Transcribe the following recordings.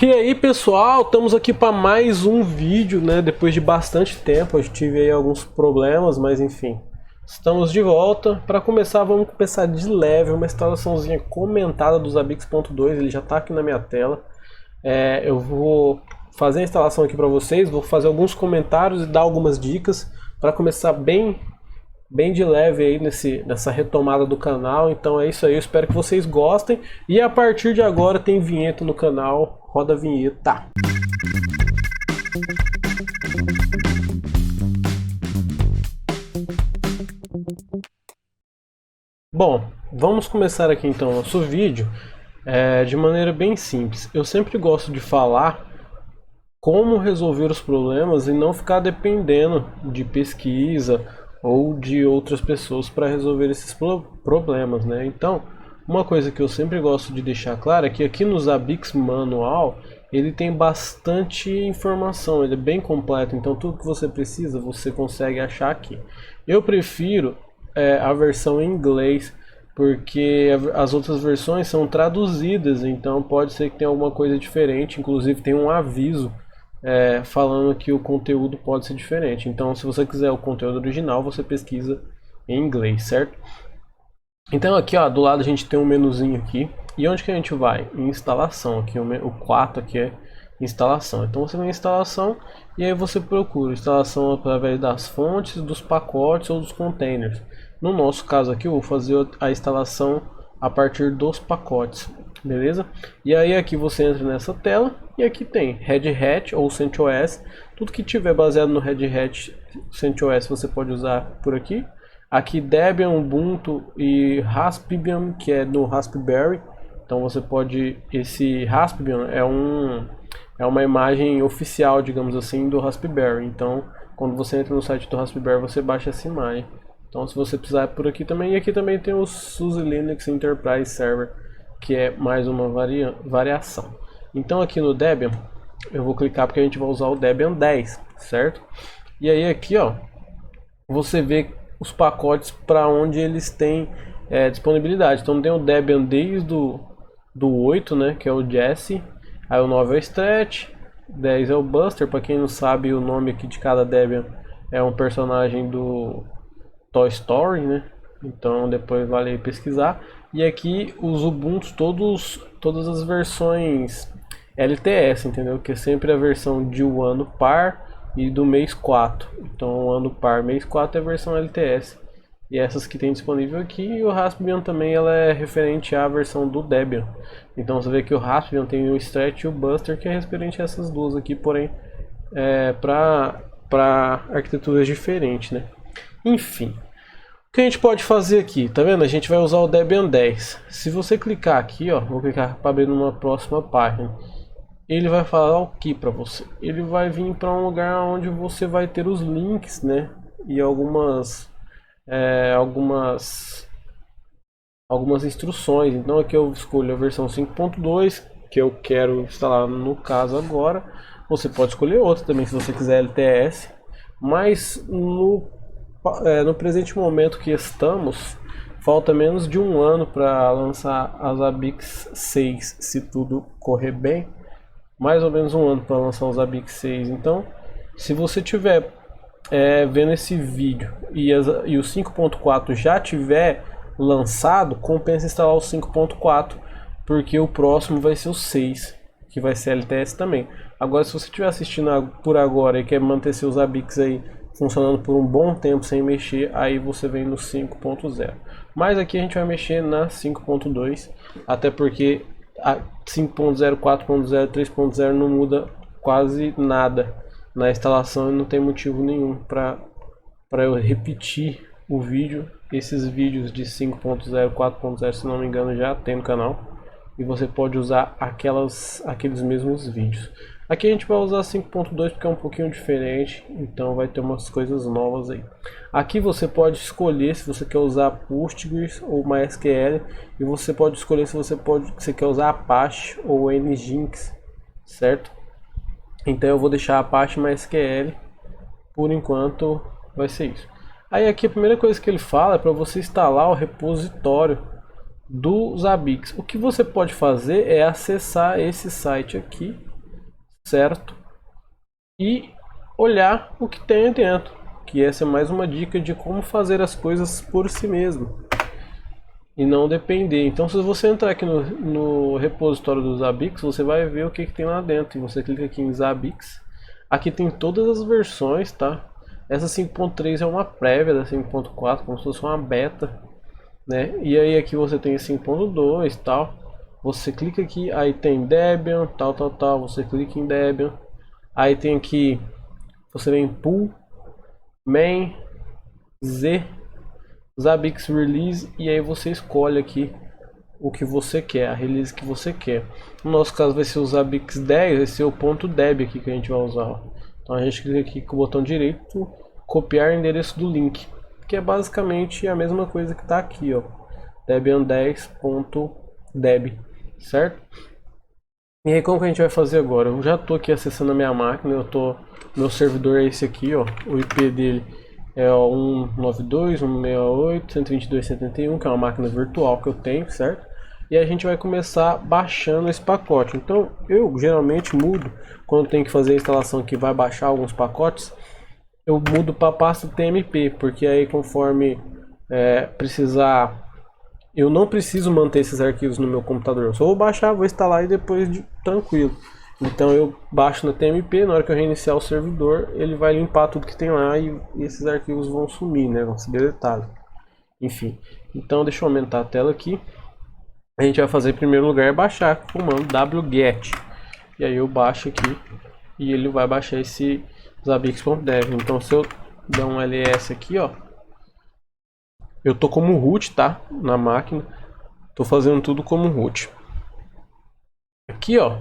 E aí pessoal, estamos aqui para mais um vídeo, né? Depois de bastante tempo, eu tive aí alguns problemas, mas enfim, estamos de volta. Para começar, vamos começar de leve, uma instalaçãozinha comentada do Zabbix.2, ele já está aqui na minha tela. Eu vou fazer a instalação aqui para vocês, vou fazer alguns comentários e dar algumas dicas para começar bem de leve aí nessa retomada do canal. Então é isso aí, eu espero que vocês gostem. E a partir de agora tem vinheta no canal, roda a vinheta. Bom, vamos começar aqui então o nosso vídeo de maneira bem simples. Eu sempre gosto de falar como resolver os problemas e não ficar dependendo de pesquisa ou de outras pessoas para resolver esses problemas, né? Então, uma coisa que eu sempre gosto de deixar claro é que aqui no Zabbix Manual ele tem bastante informação, ele é bem completo, então tudo que você precisa você consegue achar aqui. Eu prefiro a versão em inglês, porque as outras versões são traduzidas, então pode ser que tenha alguma coisa diferente, inclusive tem um aviso falando que o conteúdo pode ser diferente. Então, se você quiser o conteúdo original, você pesquisa em inglês, certo? Então aqui, ó, do lado a gente tem um menuzinho aqui. E onde que a gente vai? Em instalação. Aqui o 4 aqui é instalação. Então você vai em instalação e aí você procura instalação através das fontes, dos pacotes ou dos containers. No nosso caso aqui eu vou fazer a instalação a partir dos pacotes. Beleza? E aí aqui você entra nessa tela e aqui tem Red Hat ou CentOS. Tudo que tiver baseado no Red Hat CentOS você pode usar por aqui. Aqui Debian, Ubuntu e Raspbian, que é no Raspberry. Então você pode, esse Raspbian é uma imagem oficial, digamos assim, do Raspberry. Então quando você entra no site do Raspberry você baixa essa imagem. Então se você precisar é por aqui também. E aqui também tem o SUSE Linux Enterprise Server, que é mais uma variação. Então aqui no Debian, eu vou clicar porque a gente vai usar o Debian 10, certo? E aí aqui, ó, você vê os pacotes para onde eles têm disponibilidade. Então tem o Debian desde do 8, né, que é o Jesse, aí o 9 é o Stretch, 10 é o Buster, para quem não sabe o nome aqui de cada Debian é um personagem do Toy Story, né? Então depois vale aí pesquisar. E aqui os Ubuntu todas as versões LTS, entendeu? Que é sempre a versão de um ano par e do mês 4. Então o ano par, mês 4 é a versão LTS. E essas que tem disponível aqui. E o Raspbian também ela é referente à versão do Debian. Então você vê que o Raspbian tem o Stretch e o Buster, que é referente a essas duas aqui, porém para arquiteturas diferentes, né? Enfim. O que a gente pode fazer aqui, tá vendo? A gente vai usar o Debian 10. Se você clicar aqui, ó, vou clicar para abrir numa próxima página. Ele vai falar o que para você? Ele vai vir para um lugar onde você vai ter os links, né? E algumas instruções. Então aqui eu escolho a versão 5.2 que eu quero instalar no caso agora. Você pode escolher outra também se você quiser LTS, mas no presente momento que estamos, falta menos de um ano para lançar a Zabbix 6, se tudo correr bem. Mais ou menos um ano para lançar o Zabbix 6. Então, se você tiver vendo esse vídeo e o 5.4 já tiver lançado, compensa instalar o 5.4, porque o próximo vai ser o 6, que vai ser LTS também. Agora, se você estiver assistindo por agora e quer manter seus Zabbix aí funcionando por um bom tempo sem mexer, aí você vem no 5.0. Mas aqui a gente vai mexer na 5.2, até porque a 5.0, 4.0, 3.0 não muda quase nada na instalação e não tem motivo nenhum para eu repetir o vídeo. Esses vídeos de 5.0, 4.0, se não me engano, já tem no canal e você pode usar aqueles mesmos vídeos. Aqui a gente vai usar 5.2 porque é um pouquinho diferente, então vai ter umas coisas novas aí. Aqui você pode escolher se você quer usar Postgres ou MySQL, e você pode escolher se você quer usar Apache ou Nginx, certo? Então eu vou deixar Apache MySQL, por enquanto vai ser isso. Aí aqui a primeira coisa que ele fala é para você instalar o repositório do Zabbix. O que você pode fazer é acessar esse site aqui, certo? E olhar o que tem dentro, que essa é mais uma dica de como fazer as coisas por si mesmo e não depender. Então, se você entrar aqui no repositório do Zabbix, você vai ver o que tem lá dentro. E você clica aqui em Zabbix. Aqui tem todas as versões, tá? Essa 5.3 é uma prévia da 5.4, como se fosse uma beta, né? E aí aqui você tem 5.2 e tal. Você clica aqui, aí tem Debian, tal. Você clica em Debian. Aí tem aqui, você vem Pool, Main, Z, Zabbix Release, e aí você escolhe aqui o que você quer, a release que você quer. No nosso caso vai ser o Zabbix 10, vai ser o ponto .deb aqui que a gente vai usar. Então a gente clica aqui com o botão direito, copiar endereço do link, que é basicamente a mesma coisa que está aqui, ó, debian10.deb, certo? E aí como que a gente vai fazer agora? Eu já estou aqui acessando a minha máquina, meu servidor é esse aqui, ó, o IP dele é o 192.168.122.71, que é uma máquina virtual que eu tenho, certo? E a gente vai começar baixando esse pacote. Então eu geralmente mudo, quando tem que fazer a instalação que vai baixar alguns pacotes, eu mudo para a pasta TMP, porque aí conforme precisar, eu não preciso manter esses arquivos no meu computador. Eu só vou baixar, vou instalar e depois tranquilo. Então eu baixo na TMP, na hora que eu reiniciar o servidor, ele vai limpar tudo que tem lá e esses arquivos vão sumir, né? Vão ser deletados. Enfim, então deixa eu aumentar a tela aqui. A gente vai fazer em primeiro lugar baixar o comando wget. E aí eu baixo aqui e ele vai baixar esse zabbix.dev. Então se eu dar um ls aqui, ó, eu tô como root, tá? Na máquina. Tô fazendo tudo como root. Aqui, ó,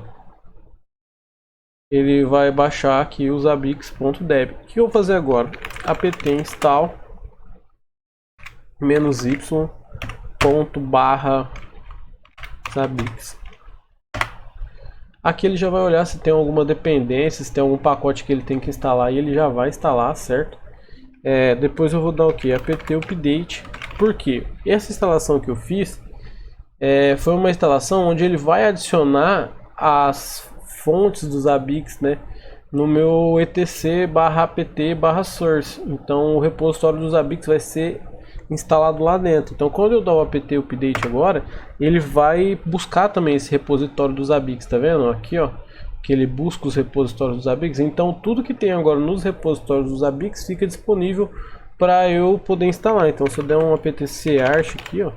ele vai baixar aqui o zabbix.deb. O que eu vou fazer agora? apt install -y /zabbix. Aqui ele já vai olhar se tem alguma dependência, se tem algum pacote que ele tem que instalar, e ele já vai instalar, certo? Depois eu vou dar o que? apt update. Por quê? Essa instalação que eu fiz foi uma instalação onde ele vai adicionar as fontes dos Zabbix, né, no meu etc/apt/source. Então o repositório dos Zabbix vai ser instalado lá dentro. Então quando eu dar o apt update agora, ele vai buscar também esse repositório dos Zabbix, tá vendo? Aqui, ó, que ele busca os repositórios dos Zabbix. Então tudo que tem agora nos repositórios dos Zabbix fica disponível para eu poder instalar. Então se eu der um apt-cart aqui, ó,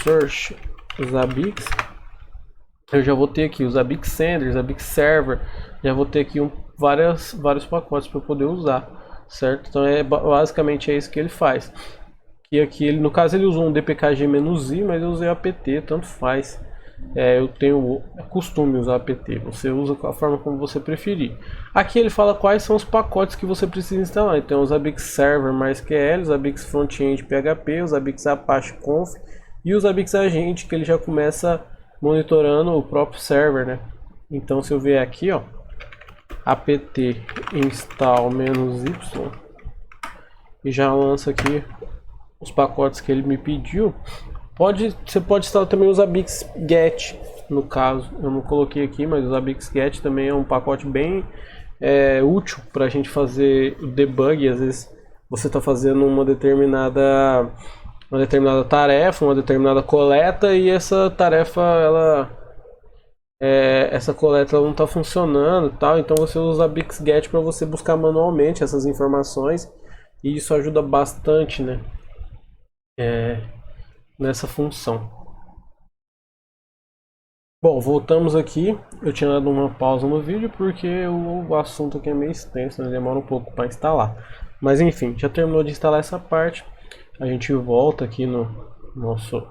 search Zabbix, eu já vou ter aqui o Zabbix Sender, Zabbix Server, já vou ter aqui vários pacotes para poder usar, certo? Então basicamente é isso que ele faz. E aqui ele, no caso, ele usou um dpkg-i, mas eu usei apt, tanto faz. Eu tenho costume usar apt, você usa a forma como você preferir. Aqui ele fala quais são os pacotes que você precisa instalar. Então o Zabbix Server MySQL, o Zabbix Frontend PHP, o Zabbix Apache Conf e o Zabbix Agent, que ele já começa monitorando o próprio server, né? Então se eu vier aqui, ó, apt install -y, e já lança aqui os pacotes que ele me pediu. Você pode instalar também o Zabbix Get, no caso. Eu não coloquei aqui, mas o Zabbix Get também é um pacote bem útil para a gente fazer o debug. Às vezes você está fazendo uma determinada tarefa, uma determinada coleta, e essa tarefa, essa coleta não está funcionando, tal. Então você usa o Zabbix Get para você buscar manualmente essas informações, e isso ajuda bastante, né, nessa função. Bom, voltamos aqui. Eu tinha dado uma pausa no vídeo porque o assunto aqui é meio extenso, né? Demora um pouco para instalar. Mas enfim, já terminou de instalar essa parte. A gente volta aqui no nosso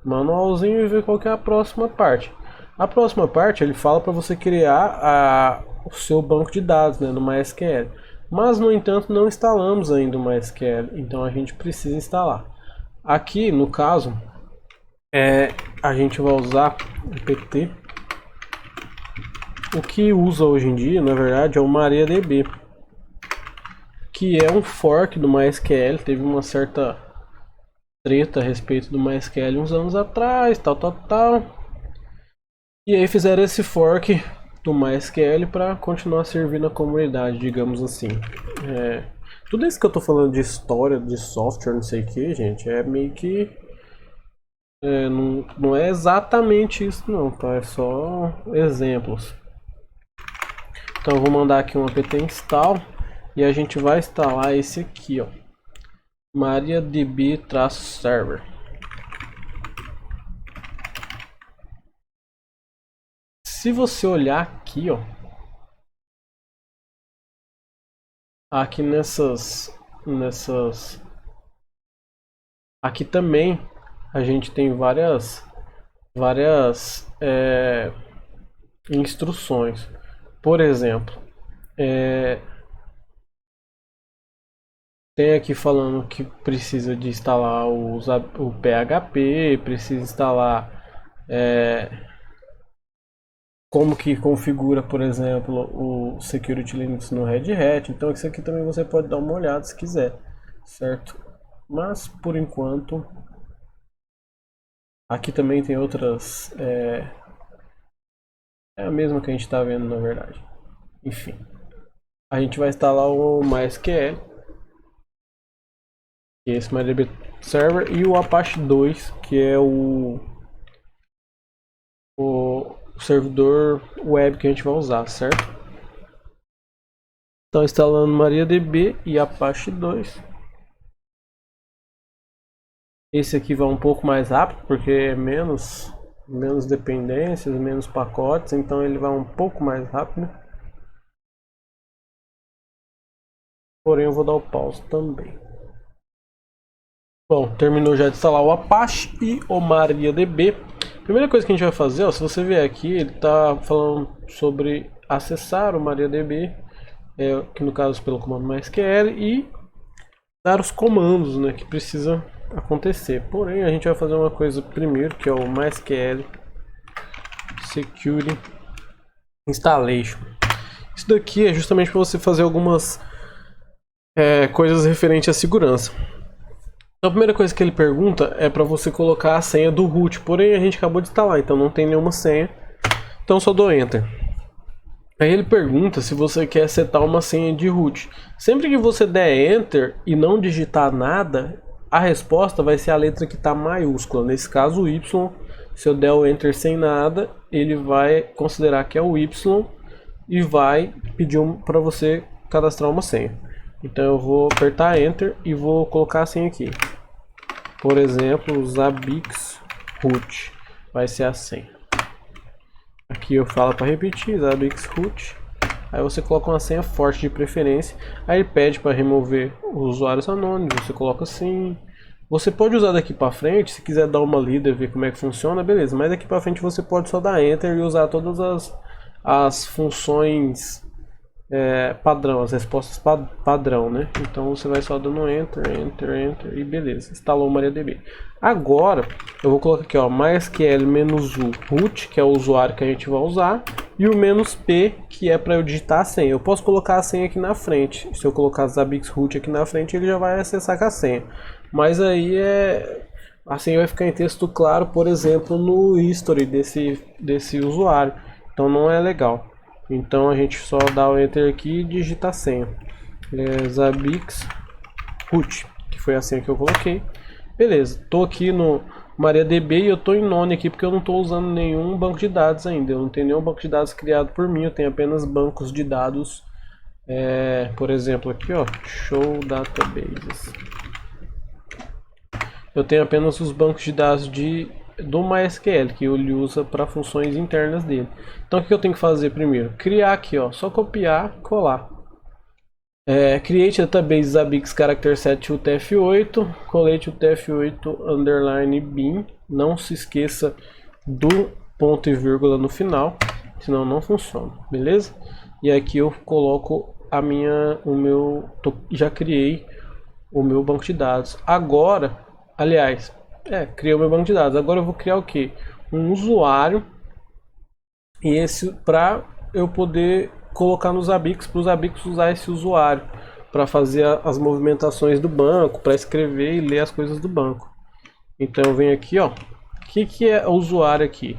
manualzinho e vê qual que é a próxima parte. A próxima parte ele fala para você criar o seu banco de dados, né, no MySQL. Mas no entanto não instalamos ainda o MySQL, então a gente precisa instalar. Aqui no caso a gente vai usar o apt. O que usa hoje em dia, na verdade, é o MariaDB, que é um fork do MySQL. Teve uma certa treta a respeito do MySQL uns anos atrás, tal. E aí fizeram esse fork do MySQL para continuar servindo a comunidade, digamos assim. Tudo isso que eu tô falando de história, de software, não sei o que, gente, é meio que... não é exatamente isso não, tá? É só exemplos. Então eu vou mandar aqui um apt install e a gente vai instalar esse aqui, ó, MariaDB-server. Se você olhar aqui, ó, aqui aqui também a gente tem várias instruções. Por exemplo, tem aqui falando que precisa de instalar o PHP, precisa instalar como que configura, por exemplo, o Security Linux no Red Hat. Então isso aqui também você pode dar uma olhada se quiser, certo? Mas por enquanto aqui também tem outras, é a mesma que a gente está vendo na verdade. Enfim, a gente vai instalar o MySQL, que é esse MariaDB Server, e o Apache 2, que é o servidor web que a gente vai usar, certo? Então instalando MariaDB e Apache 2. Esse aqui vai um pouco mais rápido porque é menos dependências, menos pacotes, então ele vai um pouco mais rápido. Porém eu vou dar o pause também. Bom, terminou já de instalar o Apache e o MariaDB. Primeira coisa que a gente vai fazer, ó, se você vier aqui, ele está falando sobre acessar o MariaDB, que no caso pelo comando MySQL, e dar os comandos, né, que precisa acontecer. Porém, a gente vai fazer uma coisa primeiro, que é o MySQL Security Installation. Isso daqui é justamente para você fazer algumas coisas referentes à segurança. Então, a primeira coisa que ele pergunta é para você colocar a senha do root, porém a gente acabou de instalar, então não tem nenhuma senha, então só dou Enter. Aí ele pergunta se você quer setar uma senha de root. Sempre que você der Enter e não digitar nada, a resposta vai ser a letra que está maiúscula, nesse caso o Y. Se eu der o Enter sem nada, ele vai considerar que é o Y e vai pedir para você cadastrar uma senha. Então eu vou apertar Enter e vou colocar a senha aqui. Por exemplo, Zabbix root vai ser a senha. Aqui eu falo para repetir, Zabbix root. Aí você coloca uma senha forte de preferência. Aí ele pede para remover os usuários anônimos, você coloca assim. Você pode usar daqui para frente, se quiser dar uma lida e ver como é que funciona, beleza. Mas daqui para frente você pode só dar Enter e usar todas as funções padrão, as respostas padrão, né? Então você vai só dando Enter, Enter, Enter e beleza, instalou o MariaDB. Agora eu vou colocar aqui, ó, MySQL-u root, que é o usuário que a gente vai usar, e o "-p", que é para eu digitar a senha. Eu posso colocar a senha aqui na frente. Se eu colocar Zabbix root aqui na frente, ele já vai acessar com a senha. Mas aí a senha vai ficar em texto claro, por exemplo, no history desse usuário. Então não é legal. Então a gente só dá o Enter aqui e digita a senha. Zabbix root, que foi a senha que eu coloquei. Beleza, estou aqui no MariaDB e eu estou em None aqui porque eu não estou usando nenhum banco de dados ainda. Eu não tenho nenhum banco de dados criado por mim, eu tenho apenas bancos de dados. Por exemplo aqui, ó, Show Databases. Eu tenho apenas os bancos de dados do MySQL, que ele usa para funções internas dele. Então o que eu tenho que fazer primeiro? Criar aqui, ó, só copiar, colar. Create database Zabbix character set UTF-8, colete UTF-8 underline bin. Não se esqueça do ponto e vírgula no final, senão não funciona, beleza? E aqui eu coloco já criei o meu banco de dados. Agora, aliás, criei o meu banco de dados. Agora eu vou criar o que? Um usuário, e esse para eu poder colocar no Zabbix, para o Zabbix usar esse usuário para fazer as movimentações do banco, para escrever e ler as coisas do banco. Então eu venho aqui, ó. O que é o usuário aqui?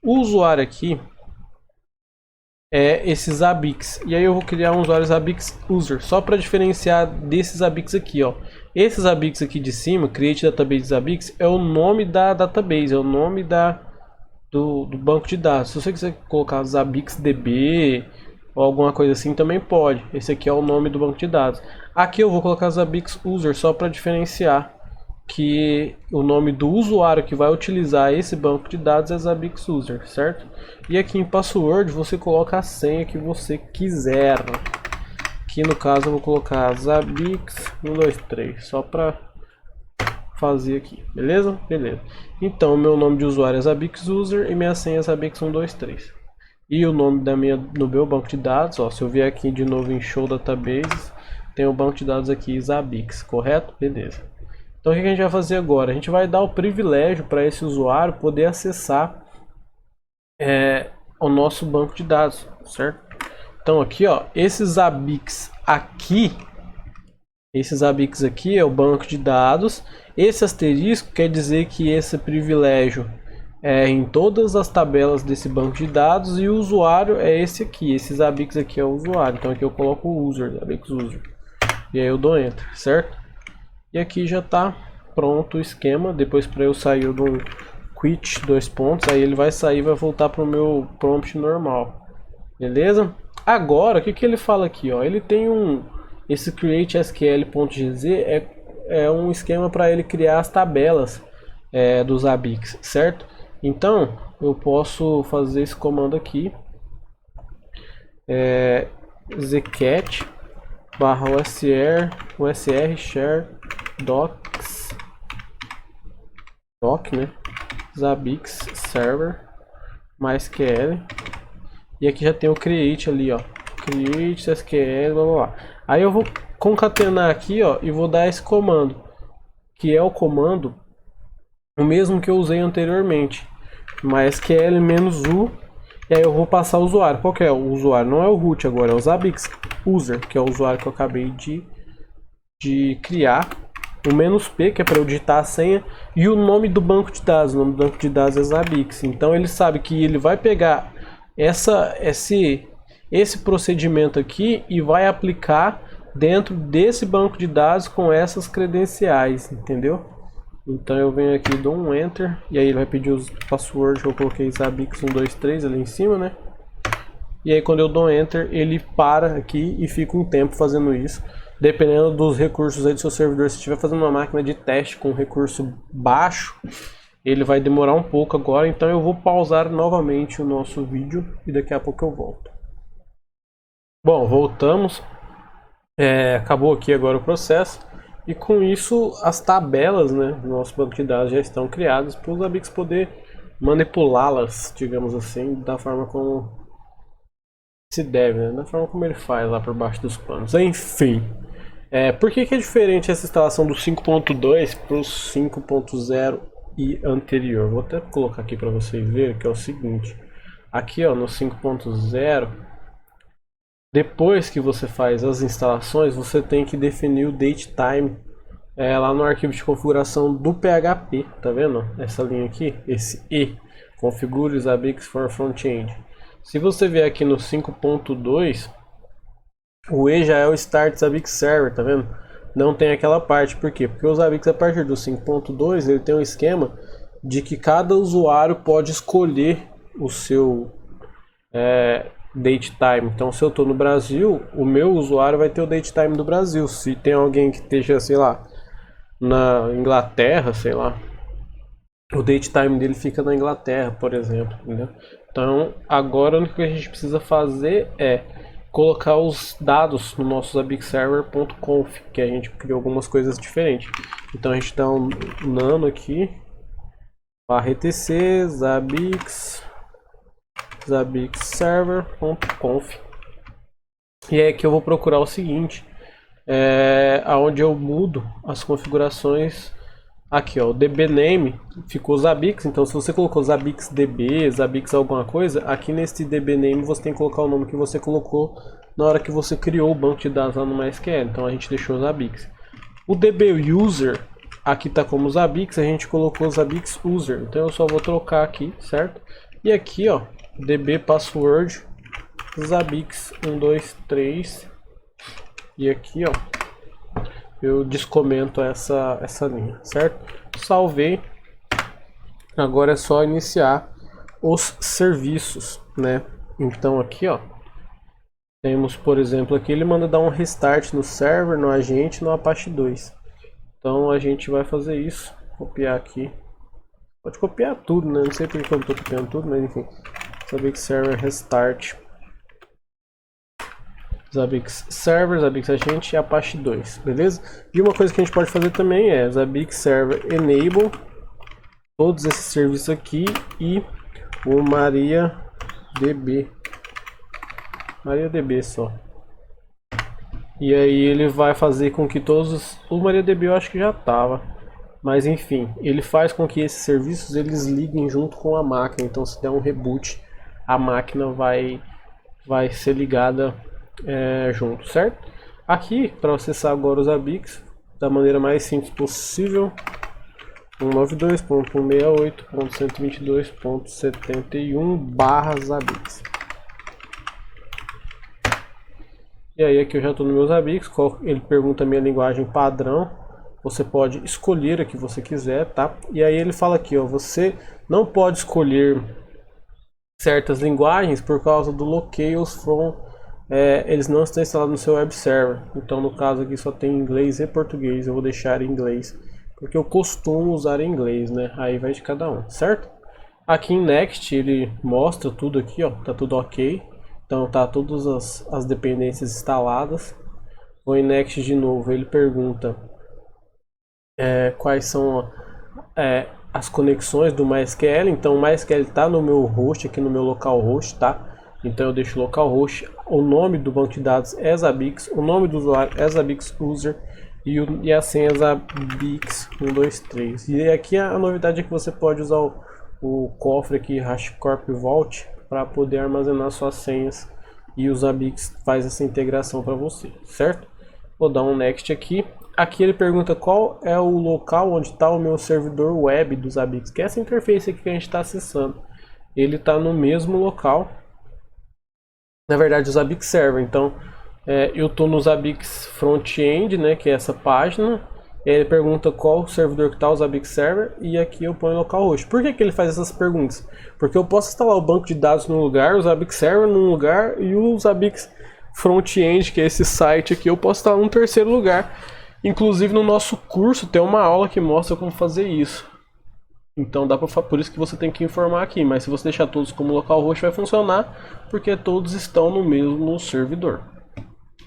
O usuário aqui esse Zabbix. E aí eu vou criar um usuário Zabbix User, só para diferenciar desses Zabbix aqui, ó. Esse Zabbix aqui de cima, Create Database Zabbix, é o nome da database, é o nome do banco de dados. Se você quiser colocar Zabbix DB ou alguma coisa assim, também pode. Esse aqui é o nome do banco de dados. Aqui eu vou colocar Zabbix User, só para diferenciar que o nome do usuário que vai utilizar esse banco de dados é Zabbix User, certo? E aqui em password você coloca a senha que você quiser. Aqui no caso eu vou colocar Zabbix 123, só para fazer aqui, beleza? Beleza. Então meu nome de usuário é Zabbix User e minha senha é Zabbix 123. E o nome do meu banco de dados, ó, se eu vier aqui de novo em Show Databases, tem o banco de dados aqui Zabbix, correto? Beleza. Então o que a gente vai fazer agora? A gente vai dar o privilégio para esse usuário poder acessar o nosso banco de dados, certo? Então aqui, ó, esses Zabbix aqui é o banco de dados. Esse asterisco quer dizer que esse privilégio é em todas as tabelas desse banco de dados e o usuário é esse aqui. Esse Zabbix aqui é o usuário. Então aqui eu coloco o user, Zabbix User. E aí eu dou Enter, certo? E aqui já está pronto o esquema. Depois para eu sair eu dou um quit, 2 pontos. Aí ele vai sair e vai voltar para o meu prompt normal. Beleza? Agora, o que ele fala aqui? Ó? Ele tem esse create SQL.gz é um esquema para ele criar as tabelas dos Zabbix, certo? Então, eu posso fazer esse comando aqui. zcat /usr share docs né? Zabbix server MySQL. E aqui já tem o create ali, ó. Create SQL, blá blá blá. Aí eu vou concatenar aqui, ó, e vou dar esse comando, que é o comando o mesmo que eu usei anteriormente, MySQL-u. E aí eu vou passar o usuário. Qual que é o usuário? Não é o root agora, é o Zabbix User, que é o usuário que eu acabei de criar. O "-p", que é para eu digitar a senha, e o nome do banco de dados. O nome do banco de dados é Zabbix. Então ele sabe que ele vai pegar esse procedimento aqui e vai aplicar dentro desse banco de dados com essas credenciais, entendeu? Então eu venho aqui, dou um Enter, e aí ele vai pedir os passwords que eu coloquei Zabbix 123 ali em cima, né? E aí quando eu dou Enter, ele para aqui e fica um tempo fazendo isso. Dependendo dos recursos aí do seu servidor, se estiver fazendo uma máquina de teste com recurso baixo, ele vai demorar um pouco agora. Então eu vou pausar novamente o nosso vídeo e daqui a pouco eu volto. Bom, voltamos. Acabou aqui agora o processo. E com isso as tabelas, né, do nosso banco de dados já estão criadas para o Zabbix poder manipulá-las, digamos assim, da forma como se deve, né? Da forma como ele faz lá por baixo dos panos. Enfim, por que é diferente essa instalação do 5.2 para o 5.0 e anterior? Vou até colocar aqui para vocês verem, que é o seguinte. Aqui, ó, no 5.0, depois que você faz as instalações, você tem que definir o datetime lá no arquivo de configuração do PHP, tá vendo? Essa linha aqui, esse E, configure Zabbix for Frontend. Se você vier aqui no 5.2, o E já é o Start Zabbix Server, tá vendo? Não tem aquela parte, por quê? Porque o Zabbix, a partir do 5.2, ele tem um esquema de que cada usuário pode escolher o seu datetime. Então, se eu estou no Brasil, o meu usuário vai ter o datetime do Brasil. Se tem alguém que esteja, sei lá, na Inglaterra, sei lá, o datetime dele fica na Inglaterra, por exemplo, entendeu? Então, agora o único que a gente precisa fazer é colocar os dados no nosso zabbixserver.conf, que a gente criou algumas coisas diferentes. Então a gente dá um nano aqui, /etc zabbixserver.conf. E é que eu vou procurar o seguinte, aonde eu mudo as configurações. Aqui, ó, o dbname ficou Zabbix. Então se você colocou Zabbix DB, Zabbix alguma coisa, aqui nesse dbname você tem que colocar o nome que você colocou na hora que você criou o banco de dados lá no MySQL. Então a gente deixou Zabbix. O dbuser aqui tá como Zabbix, a gente colocou Zabbix User. Então eu só vou trocar aqui, certo? E aqui, ó, db password Zabbix 123 e aqui, ó, eu descomento essa linha, certo? Salvei. Agora é só iniciar os serviços, né? Então aqui, ó, temos, por exemplo, aqui ele manda dar um restart no server, no agente, no Apache 2. Então a gente vai fazer isso, copiar aqui. Pode copiar tudo, né? Não sei porque eu estou copiando tudo, mas enfim. Zabbix server restart. Zabbix server, Zabbix agente e Apache 2, beleza? E uma coisa que a gente pode fazer também é Zabbix server enable todos esses serviços aqui e o MariaDB. MariaDB só. E aí ele vai fazer com que todos o MariaDB eu acho que já tava, mas enfim, ele faz com que esses serviços eles liguem junto com a máquina. Então se der um reboot, a máquina vai ser ligada junto, certo? Aqui para acessar agora os Zabbix da maneira mais simples possível, 192.168.122.71/Zabbix. E aí aqui eu já estou no meu Zabbix, ele pergunta a minha linguagem padrão, você pode escolher a que você quiser, tá? E aí ele fala aqui, ó, você não pode escolher certas linguagens por causa do locales from, eles não estão instalados no seu web server. Então no caso aqui só tem inglês e português, eu vou deixar em inglês, porque eu costumo usar em inglês, né? Aí vai de cada um, certo? Aqui em Next ele mostra tudo aqui, ó, tá tudo ok. Então tá todas as dependências instaladas. Vou em Next de novo, ele pergunta quais são as conexões do MySQL. Então o MySQL está no meu host, aqui no meu localhost, tá? Então eu deixo localhost, o nome do banco de dados é Zabbix, o nome do usuário é Zabbix user e a senha é Zabbix 123. E aqui a novidade é que você pode usar o cofre aqui HashiCorp Vault para poder armazenar suas senhas, e o Zabbix faz essa integração para você, certo? Vou dar um next aqui. Aqui ele pergunta qual é o local onde está o meu servidor web do Zabbix, que é essa interface aqui que a gente está acessando. Ele está no mesmo local, na verdade o Zabbix server. Então eu estou no Zabbix front-end, né, que é essa página. Ele pergunta qual servidor que está o Zabbix server, e aqui eu ponho localhost. Por que ele faz essas perguntas? Porque eu posso instalar o banco de dados num lugar, o Zabbix server num lugar, e o Zabbix front-end, que é esse site aqui, eu posso instalar num terceiro lugar. Inclusive no nosso curso tem uma aula que mostra como fazer isso. Então dá pra, por isso que você tem que informar aqui, mas se você deixar todos como localhost vai funcionar, porque todos estão no mesmo servidor.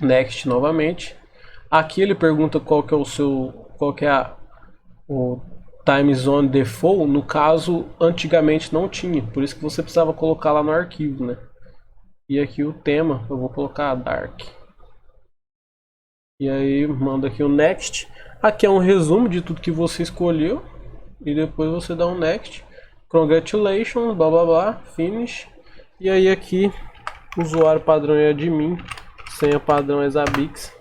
Next novamente. Aqui ele pergunta qual que é o time zone default. No caso, antigamente não tinha, por isso que você precisava colocar lá no arquivo, né? E aqui o tema, eu vou colocar dark. E aí manda aqui o next. Aqui é um resumo de tudo que você escolheu. E depois você dá um next. Congratulations, blá blá blá, finish. E aí aqui, usuário padrão é admin, senha padrão é Zabbix.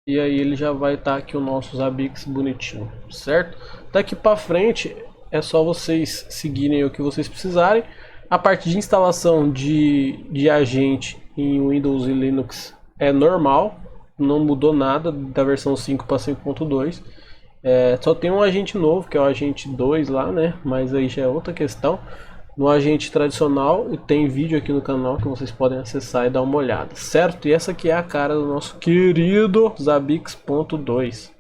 E aí ele já vai estar aqui o nosso Zabbix bonitinho, certo? Daqui para frente é só vocês seguirem o que vocês precisarem. A parte de instalação de agente em Windows e Linux é normal, não mudou nada da versão 5 para 5.2. Só tem um agente novo, que é o agente 2 lá, né? Mas aí já é outra questão. No agente tradicional, tem vídeo aqui no canal que vocês podem acessar e dar uma olhada, certo? E essa aqui é a cara do nosso querido Zabbix.2.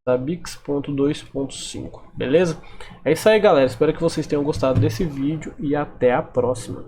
Zabbix.2.5, beleza? É isso aí, galera. Espero que vocês tenham gostado desse vídeo e até a próxima.